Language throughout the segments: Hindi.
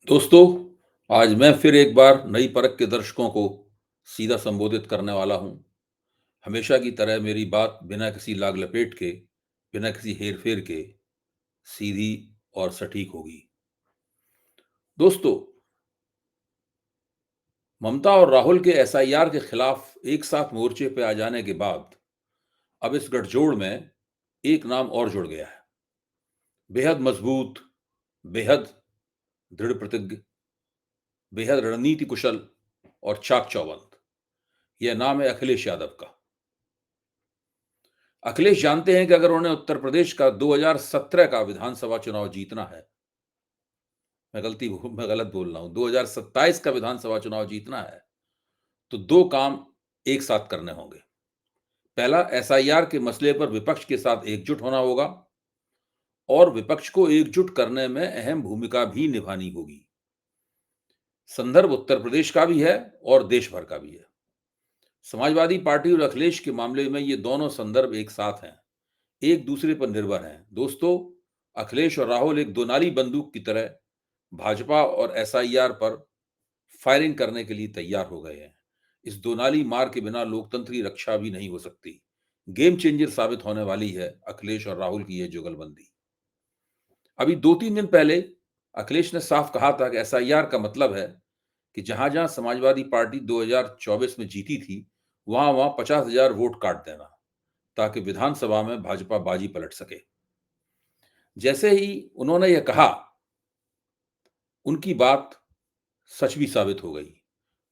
दोस्तों, आज मैं फिर एक बार नई परख के दर्शकों को सीधा संबोधित करने वाला हूं। हमेशा की तरह मेरी बात बिना किसी लाग लपेट के, बिना किसी हेर-फेर के सीधी और सटीक होगी। दोस्तों, ममता और राहुल के एसआईआर के खिलाफ एक साथ मोर्चे पे आ जाने के बाद अब इस गठजोड़ में एक नाम और जुड़ गया है। बेहद मजबूत, बेहद दृढ़ प्रतिज्ञ, बेहद रणनीति कुशल और चाक चौबंद। यह नाम है अखिलेश यादव का। अखिलेश जानते हैं कि अगर उन्हें उत्तर प्रदेश का 2017 का विधानसभा चुनाव जीतना है, मैं गलत बोल रहा हूं, 2027 का विधानसभा चुनाव जीतना है, तो दो काम एक साथ करने होंगे। पहला, एसआईआर के मसले पर विपक्ष के साथ एकजुट होना होगा और विपक्ष को एकजुट करने में अहम भूमिका भी निभानी होगी। संदर्भ उत्तर प्रदेश का भी है और देश भर का भी है। समाजवादी पार्टी और अखिलेश के मामले में ये दोनों संदर्भ एक साथ हैं, एक दूसरे पर निर्भर हैं। दोस्तों, अखिलेश और राहुल एक दोनाली बंदूक की तरह भाजपा और एसआईआर पर फायरिंग करने के लिए तैयार हो गए हैं। इस दोनाली मार के बिना लोकतंत्र की रक्षा भी नहीं हो सकती। गेम चेंजर साबित होने वाली है अखिलेश और राहुल की यह जुगलबंदी। अभी 2-3 दिन पहले अखिलेश ने साफ कहा था कि एसआईआर का मतलब है कि जहां-जहां समाजवादी पार्टी 2024 में जीती थी, वहां-वहां 50,000 वोट काट देना, ताकि विधानसभा में भाजपा बाजी पलट सके। जैसे ही उन्होंने यह कहा, उनकी बात सच भी साबित हो गई।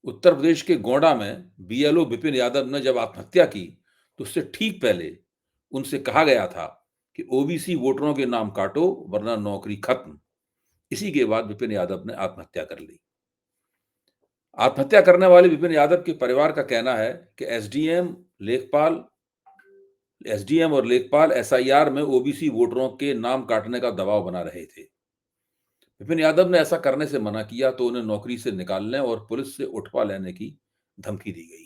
उत्तर प्रदेश के गोंडा में बीएलओ विपिन यादव ने जब आत्महत्या की, तो उससे ठीक पहले उनसे कहा गया था कि ओबीसी वोटरों के नाम काटो वरना नौकरी खत्म। इसी के बाद विपिन यादव ने आत्महत्या कर ली। आत्महत्या करने वाले विपिन यादव के परिवार का कहना है कि एसडीएम और लेखपाल एसआईआर में ओबीसी वोटरों के नाम काटने का दबाव बना रहे थे। विपिन यादव ने ऐसा करने से मना किया तो उन्हें नौकरी से निकालने और पुलिस से उठवा लेने की धमकी दी गई।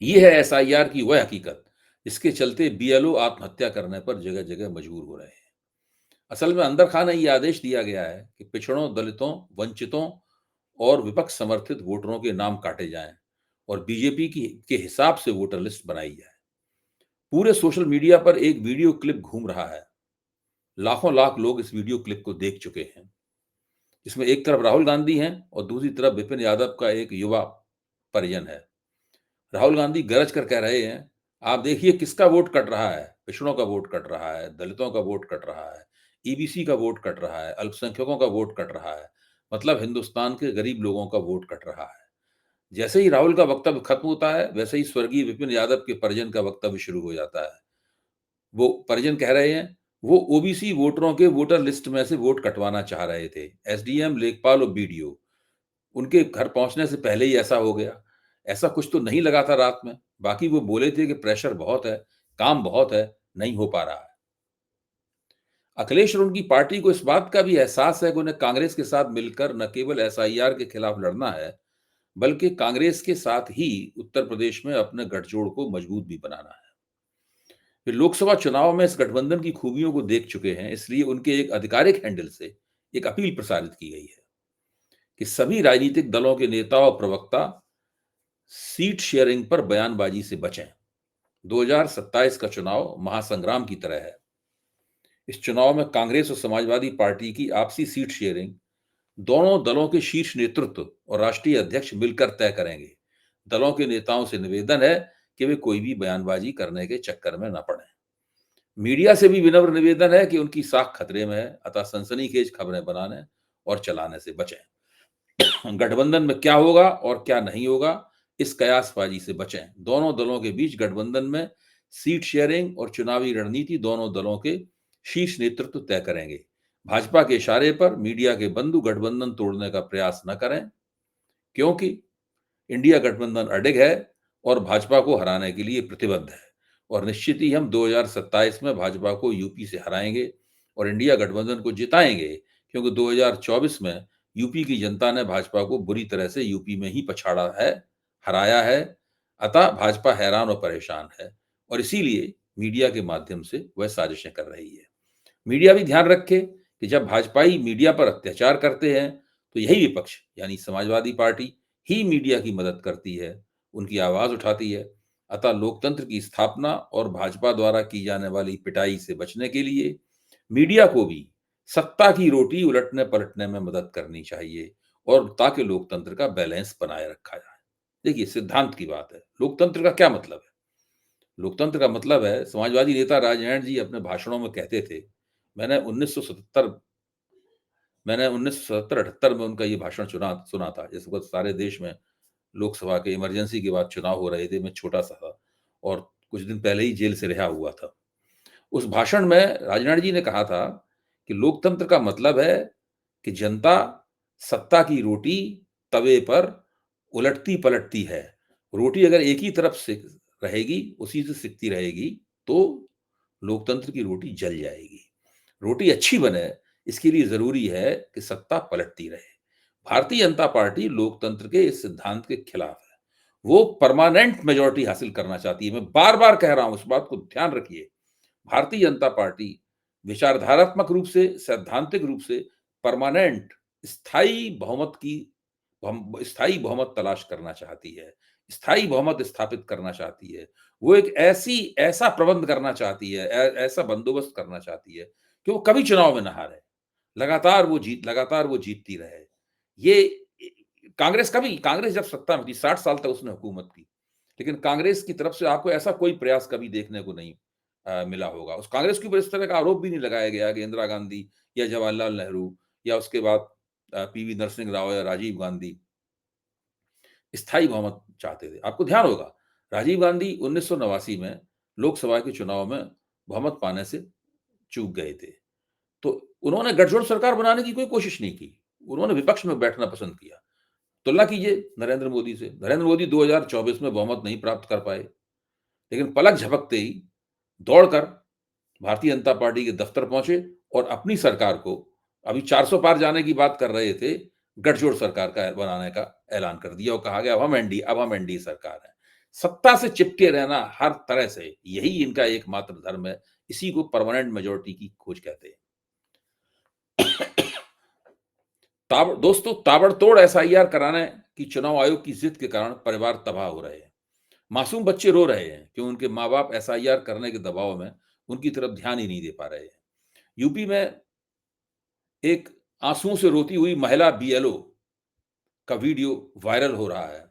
ये है एसआईआर की वह हकीकत जिसके चलते बीएलओ आत्महत्या करने पर जगह-जगह मजबूर हो रहे हैं। असल में अंदर खाने ये आदेश दिया गया है कि पिछड़ों, दलितों, वंचितों और विपक्ष समर्थित वोटरों के नाम काटे जाएं और बीजेपी की के हिसाब से वोटर लिस्ट बनाई जाए। पूरे सोशल मीडिया पर एक वीडियो क्लिप घूम रहा है। लाखों लाख लोग इस वीडियो क्लिप को देख चुके हैं। इसमें एक तरफ राहुल गांधी हैं और दूसरी तरफ विपिन यादव का एक युवा परिजन है। राहुल गांधी गरज कर कह रहे हैं, आप देखिए किसका वोट कट रहा है, पिछड़ों का वोट कट रहा है, दलितों का वोट कट रहा है, ईबीसी का वोट कट रहा है, अल्पसंख्यकों का वोट कट रहा है। मतलब हिंदुस्तान के गरीब लोगों का वोट कट रहा है। जैसे ही राहुल का वक्तव्य खत्म होता है, वैसे ही स्वर्गीय विपिन यादव के परिजन का वक्तव्य शुरू हो जाता है। वो परिजन कह रहे हैं, वो ओबीसी वोटरों के वोटर लिस्ट में से वोट कटवाना चाह रहे थे। एसडीएम, लेखपाल और बीडीओ, उनके घर पहुँचने से पहले ही ऐसा हो गया। ऐसा कुछ तो नहीं लगा था रात में। बाकी वो बोले थे कि प्रेशर बहुत है, काम बहुत है, नहीं हो पा रहा है। अखिलेश और उनकी पार्टी को इस बात का भी एहसास है कि उन्हें कांग्रेस के साथ मिलकर न केवल एसआईआर के खिलाफ लड़ना है, बल्कि कांग्रेस के साथ ही उत्तर प्रदेश में अपने गठजोड़ को मजबूत भी बनाना है। वे लोकसभा चुनाव में इस गठबंधन की खूबियों को देख चुके हैं, इसलिए उनके एक आधिकारिक हैंडल से एक अपील प्रसारित की गई है कि सभी राजनीतिक दलों के नेता और प्रवक्ता सीट शेयरिंग पर बयानबाजी से बचें। 2027 का चुनाव महासंग्राम की तरह है। इस चुनाव में कांग्रेस और समाजवादी पार्टी की आपसी सीट शेयरिंग दोनों दलों के शीर्ष नेतृत्व और राष्ट्रीय अध्यक्ष मिलकर तय करेंगे। दलों के नेताओं से निवेदन है कि वे कोई भी बयानबाजी करने के चक्कर में न पड़ें। मीडिया से भी विनम्र निवेदन है कि उनकी साख खतरे में है, अतः सनसनीखेज खबरें बनाने और चलाने से बचें। गठबंधन में क्या होगा और क्या नहीं होगा, इस कयासबाजी से बचें। दोनों दलों के बीच गठबंधन में सीट शेयरिंग और चुनावी रणनीति दोनों दलों के शीर्ष नेतृत्व तय करेंगे। भाजपा के इशारे पर मीडिया के बंधु गठबंधन तोड़ने का प्रयास न करें, क्योंकि इंडिया गठबंधन अडिग है और भाजपा को हराने के लिए प्रतिबद्ध है और निश्चित ही हम 2027 में भाजपा को यूपी से हराएंगे और इंडिया गठबंधन को जिताएंगे, क्योंकि 2024 में यूपी की जनता ने भाजपा को बुरी तरह से यूपी में ही पछाड़ा है, हराया है। अतः भाजपा हैरान और परेशान है और इसीलिए मीडिया के माध्यम से वह साजिशें कर रही है। मीडिया भी ध्यान रखे कि जब भाजपाई मीडिया पर अत्याचार करते हैं, तो यही विपक्ष यानी समाजवादी पार्टी ही मीडिया की मदद करती है, उनकी आवाज़ उठाती है। अतः लोकतंत्र की स्थापना और भाजपा द्वारा की जाने वाली पिटाई से बचने के लिए मीडिया को भी सत्ता की रोटी उलटने-पलटने में मदद करनी चाहिए और ताकि लोकतंत्र का बैलेंस बनाए रखा जाए। देखिए, सिद्धांत की बात है। लोकतंत्र का क्या मतलब है? लोकतंत्र का मतलब है, समाजवादी नेता राजनैण जी अपने भाषणों में कहते थे, मैंने 1977 मैंने 1977-78 में उनका ये भाषण सुना था। इस वक़्त सारे देश में लोकसभा के इमरजेंसी के बाद चुनाव हो रहे थे, मैं छोटा-सा था और कुछ दिन पहले ही जेल से रिहा हुआ था। उस भाषण में राजनैण जी ने कहा था कि लोकतंत्र का मतलब है कि जनता सत्ता की रोटी तवे पर उलटती-पलटती है। रोटी अगर एक ही तरफ से रहेगी, उसी से सिकती रहेगी, तो लोकतंत्र की रोटी जल जाएगी। रोटी अच्छी बने, इसके लिए ज़रूरी है कि सत्ता पलटती रहे। भारतीय जनता पार्टी लोकतंत्र के इस सिद्धांत के खिलाफ है। वो परमानेंट मेजॉरिटी हासिल करना चाहती है। मैं बार-बार कह रहा हूँ, इस बात को ध्यान रखिए। भारतीय जनता पार्टी विचारधारात्मक रूप से, सैद्धांतिक रूप से परमानेंट स्थायी बहुमत की स्थायी बहुमत तलाश करना चाहती है, स्थायी बहुमत स्थापित करना चाहती है। वो एक ऐसा प्रबंध करना चाहती है, ऐसा बंदोबस्त करना चाहती है कि वो कभी चुनाव में ना हारे। लगातार वो जीतती रहे। ये कांग्रेस जब सत्ता में थी, 60 साल तक उसने हुकूमत की। लेकिन कांग्रेस की तरफ से आपको ऐसा कोई प्रयास कभी देखने को नहीं मिला होगा। उस कांग्रेस के ऊपर इस तरह का आरोप भी नहीं लगाया गया कि इंदिरा गांधी या जवाहरलाल नेहरू या उसके बाद पीवी नरसिंह राव या राजीव गांधी स्थायी बहुमत चाहते थे। आपको ध्यान होगा, राजीव गांधी 1989 में लोकसभा के चुनाव में बहुमत पाने से चूक गए थे। तो उन्होंने गठजोड़ सरकार बनाने की कोई कोशिश नहीं की। उन्होंने विपक्ष में बैठना पसंद किया। तुलना कीजिए नरेंद्र मोदी से। नरेंद्र मोदी 2024 में बहुमत नहीं प्राप्त कर पाए, लेकिन पलक झपकते ही दौड़कर भारतीय जनता पार्टी के दफ्तर पहुंचे और अपनी सरकार को, अभी 400 पार जाने की बात कर रहे थे, गठजोड़ सरकार का बनाने का ऐलान कर दिया और कहा गया अब हम एनडीए सरकार है। सत्ता से चिपके रहना हर तरह से, यही इनका एकमात्र धर्म है। इसी को परमानेंट मेजॉरिटी की खोज कहते हैं। दोस्तों, ताबड़तोड़ एसआईआर कराने की चुनाव आयोग की जिद के कारण परिवार तबाह हो रहे हैं। मासूम बच्चे रो रहे हैं कि उनके माँ-बाप एसआईआर करने के दबाव में उनकी तरफ ध्यान ही नहीं दे पा रहे हैं। यूपी में एक आंसुओं से रोती हुई महिला बीएलओ का वीडियो वायरल हो रहा है।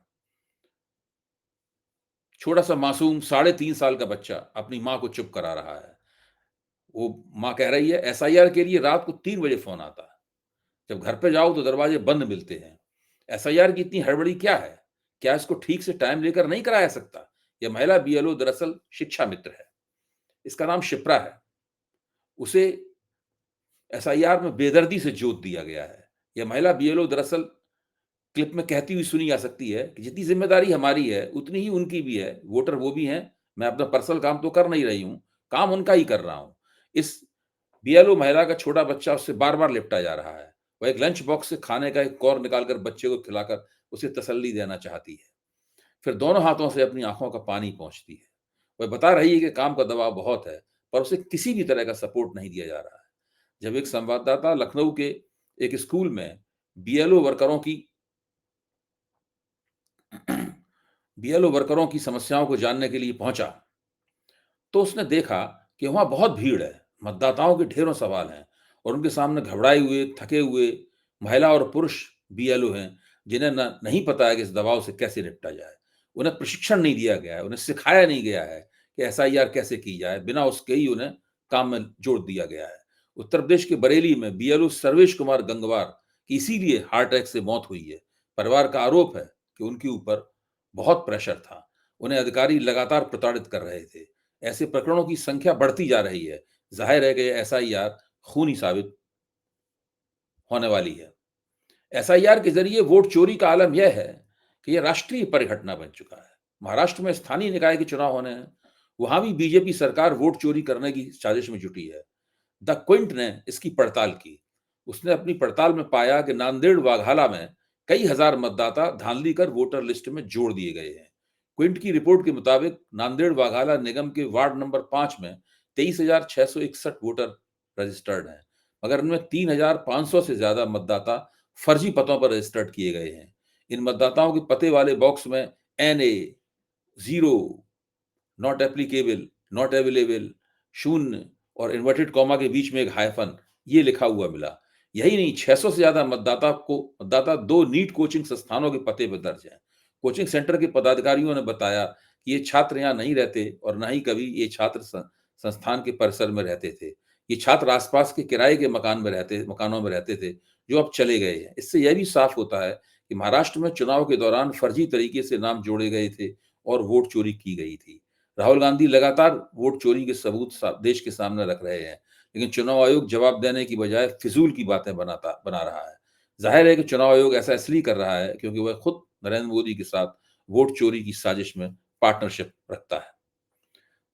छोटा-सा मासूम 3.5 साल का बच्चा अपनी माँ को चुप करा रहा है। वो माँ कह रही है, एसआईआर के लिए रात को 3 बजे फ़ोन आता है। जब घर पे जाओ तो दरवाजे बंद मिलते हैं। एसआईआर की इतनी हड़बड़ी क्या है? क्या इसको ठीक से टाइम लेकर नहीं कराया सकता? यह महिला बीएलओ दरअसल शिक्षा मित्र है। इसका नाम शिप्रा है। उसे एसआईआर में बेदर्दी से जोत दिया गया है। यह महिला बीएलओ दरअसल क्लिप में कहती हुई सुनी जा सकती है कि जितनी ज़िम्मेदारी हमारी है, उतनी ही उनकी भी है। वोटर वो भी हैं, मैं अपना पर्सनल काम तो कर नहीं रही हूँ, काम उनका ही कर रहा हूँ। इस बीएलओ महिला का छोटा बच्चा उससे बार-बार लिपटा जा रहा है। वह एक लंच बॉक्स से खाने का एक कौर निकालकर बच्चे को खिलाकर उसे तसल्ली देना चाहती है। फिर दोनों हाथों से अपनी आँखों का पानी पोंछती है। वह बता रही है कि काम का दबाव बहुत है, पर उसे किसी भी तरह का सपोर्ट नहीं दिया जा रहा है। जब एक संवाददाता लखनऊ के एक स्कूल में बीएलओ वर्करों की बीएलओ वर्करों की समस्याओं को जानने के लिए पहुंचा, तो उसने देखा कि वहां बहुत भीड़ है, मतदाताओं के ढेरों सवाल हैं और उनके सामने घबराए हुए, थके हुए महिला और पुरुष बीएलओ हैं, जिन्हें नहीं पता है कि इस दबाव से कैसे निपटा जाए। उन्हें प्रशिक्षण नहीं दिया गया है, उन्हें सिखाया नहीं गया है कि एसआईआर कैसे की जाए। बिना उसके ही उन्हें काम में जोड़ दिया गया है। उत्तर प्रदेश के बरेली में बीएलओ सर्वेश कुमार गंगवार की इसीलिए हार्ट अटैक से मौत हुई है। परिवार का आरोप है कि उनके ऊपर बहुत प्रेशर था। उन्हें अधिकारी लगातार प्रताड़ित कर रहे थे। ऐसे प्रकरणों की संख्या बढ़ती जा रही है। ज़ाहिर है कि एसआईआर खूनी साबित होने वाली है। एसआईआर के ज़रिए वोट चोरी का आलम यह है कि यह राष्ट्रीय परिघटना बन चुका है। महाराष्ट्र में स्थानीय निकाय के चुनाव होने हैं। वहाँ भी बीजेपी सरकार वोट चोरी करने की साजिश में जुटी है। द क्विंट ने इसकी पड़ताल की। उसने अपनी पड़ताल में पाया कि नांदेड़ वाघाला में कई हजार मतदाता धांधली कर वोटर लिस्ट में जोड़ दिए गए हैं। क्विंट की रिपोर्ट के मुताबिक नांदेड़ वाघाला निगम के वार्ड नंबर 5 में 23,661 वोटर रजिस्टर्ड हैं। मगर इनमें 3,500 से ज़्यादा मतदाता फर्जी पतों पर रजिस्टर्ड किए गए हैं। इन मतदाताओं के पते वाले बॉक्स में NA, 0, not applicable, not available, शून्य और इन्वर्टेड कॉमा के बीच में एक हाइफ़न ये लिखा हुआ मिला। यही नहीं, 600 से ज़्यादा मतदाता 2 नीट कोचिंग संस्थानों के पते पर दर्ज हैं। कोचिंग सेंटर के पदाधिकारियों ने बताया कि ये छात्र यहाँ नहीं रहते और ना ही कभी ये छात्र संस्थान के परिसर में रहते थे। ये छात्र आस-पास के किराए के मकानों में रहते थे, जो अब चले गए हैं। इससे यह भी साफ होता है कि महाराष्ट्र में चुनाव के दौरान फर्जी तरीके से नाम जोड़े गए थे और वोट चोरी की गई थी। राहुल गांधी लगातार वोट चोरी के सबूत देश के सामने रख रहे हैं, लेकिन चुनाव आयोग जवाब देने की बजाय फिजूल की बातें बना रहा है। जाहिर है कि चुनाव आयोग ऐसा इसलिए कर रहा है क्योंकि वह खुद नरेंद्र मोदी के साथ वोट चोरी की साजिश में पार्टनरशिप रखता है।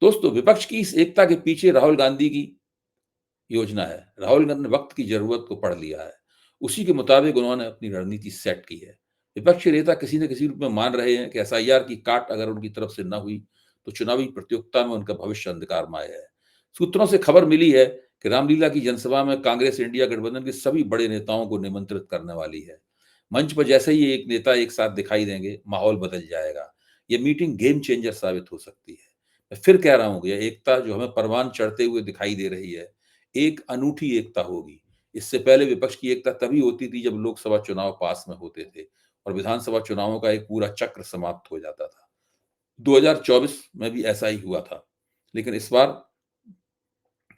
दोस्तों, विपक्ष की इस एकता के पीछे राहुल गांधी की योजना है। राहुल गांधी ने वक्त की जरूरत को पढ़ लिया है। उसी के मुताबिक उन्होंने अपनी रणनीति सेट की है। विपक्षी नेता किसी न किसी रूप में मान रहे हैं कि एसआईआर की काट अगर उनकी तरफ से न हुई तो चुनावी प्रतियोगिता में उनका भविष्य अंधकारमय है। सूत्रों से खबर मिली है कि रामलीला की जनसभा में कांग्रेस इंडिया गठबंधन के सभी बड़े नेताओं को निमंत्रित करने वाली है। मंच पर जैसे ही एक नेता एक साथ दिखाई देंगे, माहौल बदल जाएगा। ये मीटिंग गेम चेंजर साबित हो सकती है। मैं फिर कह रहा हूं कि यह एकता जो हमें परवान चढ़ते हुए दिखाई दे रही है, एक अनूठी एकता होगी। इससे पहले विपक्ष की एकता तभी होती थी जब लोकसभा चुनाव पास में होते थे और विधानसभा चुनावों का एक पूरा चक्र समाप्त हो जाता था। 2024 में भी ऐसा ही हुआ था, लेकिन इस बार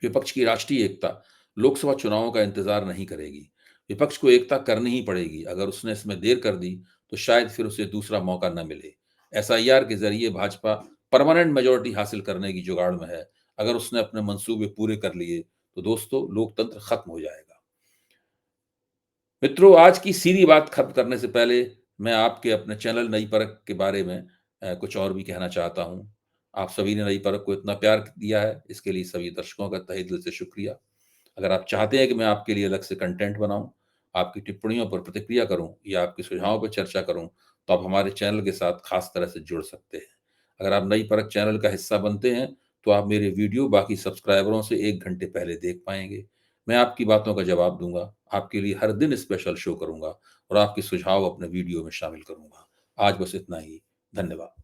विपक्ष की राष्ट्रीय एकता लोकसभा चुनावों का इंतजार नहीं करेगी। विपक्ष को एकता करनी ही पड़ेगी। अगर उसने इसमें देर कर दी तो शायद फिर उसे दूसरा मौका न मिले। एसआईआर के जरिए भाजपा परमानेंट मेजोरिटी हासिल करने की जुगाड़ में है। अगर उसने अपने मंसूबे पूरे कर लिए तो दोस्तों, लोकतंत्र खत्म हो जाएगा। मित्रों, आज की सीधी बात खत्म करने से पहले मैं आपके अपने चैनल नई परख के बारे में कुछ और भी कहना चाहता हूँ। आप सभी ने नई परख को इतना प्यार दिया है, इसके लिए सभी दर्शकों का तहे दिल से शुक्रिया। अगर आप चाहते हैं कि मैं आपके लिए अलग से कंटेंट बनाऊँ, आपकी टिप्पणियों पर प्रतिक्रिया करूँ या आपके सुझावों पर चर्चा करूँ, तो आप हमारे चैनल के साथ खास तरह से जुड़ सकते हैं। अगर आप नई परख चैनल का हिस्सा बनते हैं, तो आप मेरे वीडियो बाकी सब्सक्राइबरों से 1 घंटे पहले देख पाएँगे। मैं आपकी बातों का जवाब दूँगा, आपके लिए हर दिन स्पेशल शो करूँगा और आपके सुझाव अपने वीडियो में शामिल करूँगा। आज बस इतना ही। धन्यवाद।